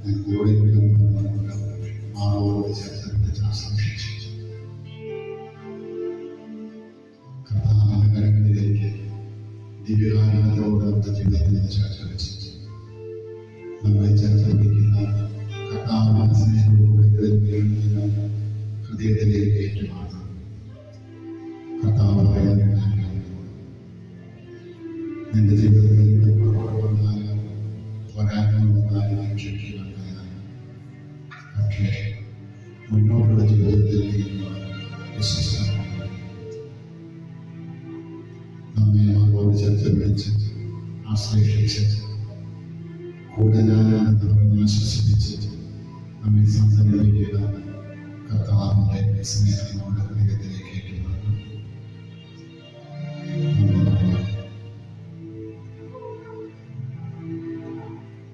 കൂടെ മാറോട് ചേർത്ത് ആശ്രയിച്ചു. കർത്താവിന്റെ കരങ്ങളിലേക്ക് ദിവ്യകാരണത്തോട് നമ്മുടെ ജീവിതത്തിൽ ചേർത്ത് വെച്ചിട്ട് നമ്മളെ ചേർത്ത് പിടിക്കുന്ന കർത്താവിന്റെ സ്നേഹവും ഹൃദയത്തിലേക്ക് ഏറ്റുമാറുന്നു. കർത്താവായ നിന്റെ ജീവിതത്തിൽ വന്നാലും പോരായ്മകൾ വന്നാലും ക്ഷമിക്കുക. പക്ഷേ മുന്നോട്ടുള്ള ജീവിതത്തിൽ വിശ്വസ്തമാണ്. നമ്മെ നമ്മളോട് ചേർത്ത് പിടിച്ച് ആശ്രയിച്ച് കൂടുതലാണെന്ന് പറഞ്ഞ് ആശ്വസിപ്പിച്ച് നമ്മെ സംസാരിക്കുന്ന കർത്താവിന്റെ സ്നേഹം നമ്മുടെ ഹൃദയത്തിലേക്ക്